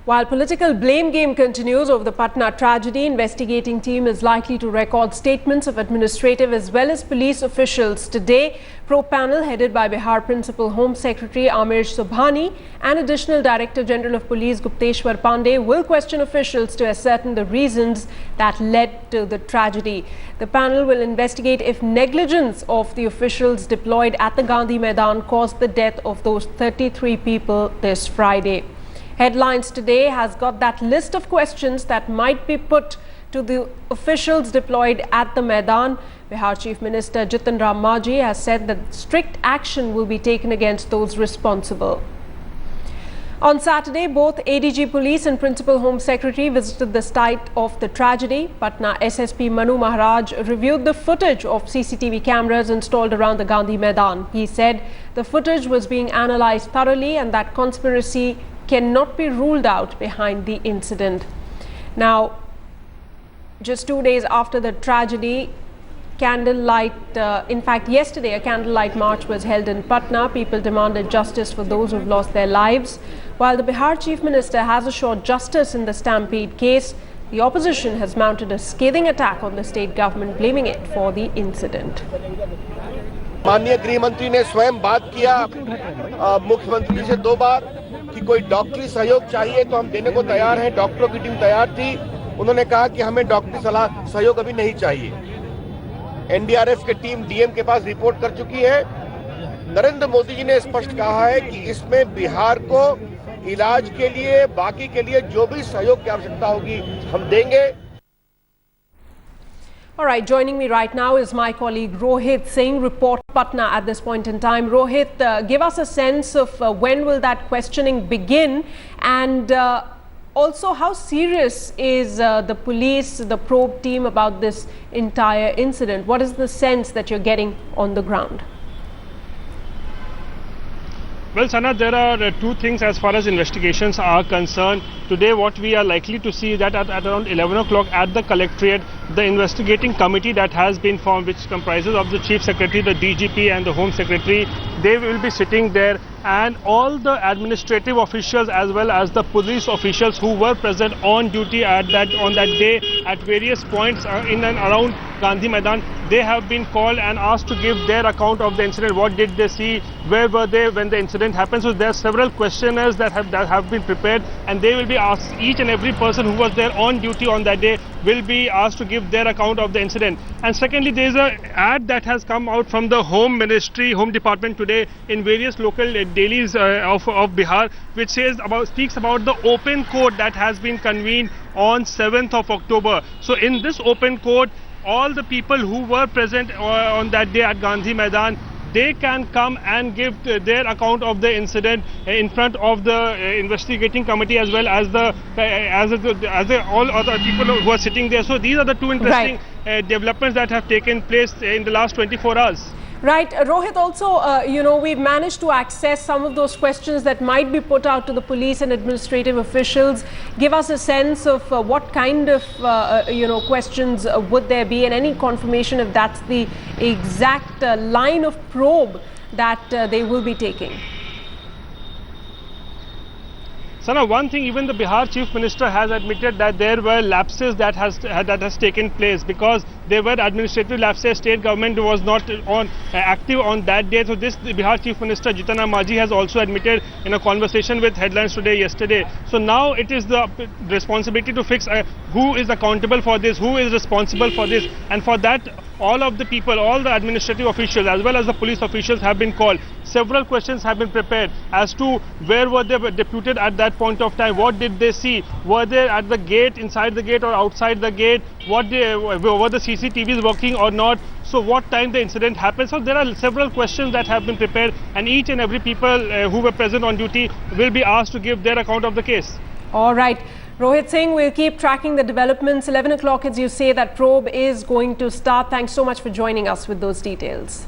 While political blame game continues over the Patna tragedy, investigating team is likely to record statements of administrative as well as police officials today. Probe panel headed by Bihar Principal Home Secretary Amir Subhani and Additional Director General of Police Gupteshwar Pandey will question officials to ascertain the reasons that led to the tragedy. The panel will investigate if negligence of the officials deployed at the Gandhi Maidan caused the death of those 33 people this Friday. Headlines today has got that list of questions that might be put to the officials deployed at the Maidan. Bihar Chief Minister Jitan Ram Manjhi has said that strict action will be taken against those responsible. On Saturday, both ADG Police and Principal Home Secretary visited the site of the tragedy. Patna SSP Manu Maharaj reviewed the footage of CCTV cameras installed around the Gandhi Maidan. He said the footage was being analysed thoroughly and that conspiracy cannot be ruled out behind the incident. Now, just 2 days after the tragedy, yesterday a candlelight march was held in Patna. People demanded justice for those who've lost their lives. While the Bihar Chief Minister has assured justice in the stampede case, the opposition has mounted a scathing attack on the state government, blaming it for the incident. माननीय गृह मंत्री ने स्वयं बात किया मुख्यमंत्री जी से 2 बार कि कोई डॉक्टरी सहयोग चाहिए तो हम देने को तैयार हैं। डॉक्टरों की टीम तैयार थी। उन्होंने कहा कि हमें डॉक्टरी सहयोग अभी नहीं चाहिए। एनडीआरएफ की टीम डीएम के पास रिपोर्ट कर चुकी है। नरेंद्र मोदी जी ने स्पष्ट कहा है कि इसमें बिहार को इलाज के लिए, बाकी के लिए जो भी सहयोग की आवश्यकता होगी हम देंगे। All right, joining me right now is my colleague Rohit Singh, report Patna at this point in time. Rohit, give us a sense of when will that questioning begin, and also how serious is the police, the probe team about this entire incident? What is the sense that you're getting on the ground? Well, Sana, there are 2 things as far as investigations are concerned. Today, what we are likely to see is that at around 11 o'clock at the collectorate, the investigating committee that has been formed, which comprises of the Chief Secretary, the DGP and the Home Secretary, they will be sitting there, and all the administrative officials as well as the police officials who were present on duty on that day at various points in and around Gandhi Maidan, they have been called and asked to give their account of the incident. What did they see? Where were they when the incident happened? So there are several questionnaires that have been prepared, and they will be asked. Each and every person who was there on duty on that day will be asked to give their account of the incident. And secondly, there is an ad that has come out from the Home Department today in various local dailies of Bihar, which speaks about the open court that has been convened on 7th of October. So in this open court, all the people who were present on that day at Gandhi Maidan, they can come and give their account of the incident in front of the investigating committee as well as all other people who are sitting there. So these are the 2 interesting developments that have taken place in the last 24 hours. Right. Rohit, also, we've managed to access some of those questions that might be put out to the police and administrative officials. Give us a sense of what kind of, questions would there be, and any confirmation if that's the exact line of probe that they will be taking. Sana, one thing, even the Bihar Chief Minister has admitted that there were lapses that has taken place, because there were administrative lapses. State government was not active on that day. So this, the Bihar Chief Minister Jitan Ram Manjhi has also admitted in a conversation with Headlines Today yesterday. So now it is the responsibility to fix who is accountable for this, who is responsible for this, and for that all of the people, all the administrative officials as well as the police officials have been called. Several questions have been prepared as to where were they deputed at that point of time, what did they see, were they at the gate, inside the gate or outside the gate, were the CCTVs working or not, so what time the incident happened. So there are several questions that have been prepared, and each and every people who were present on duty will be asked to give their account of the case. All right. Rohit Singh, we'll keep tracking the developments. 11 o'clock, as you say, that probe is going to start. Thanks so much for joining us with those details.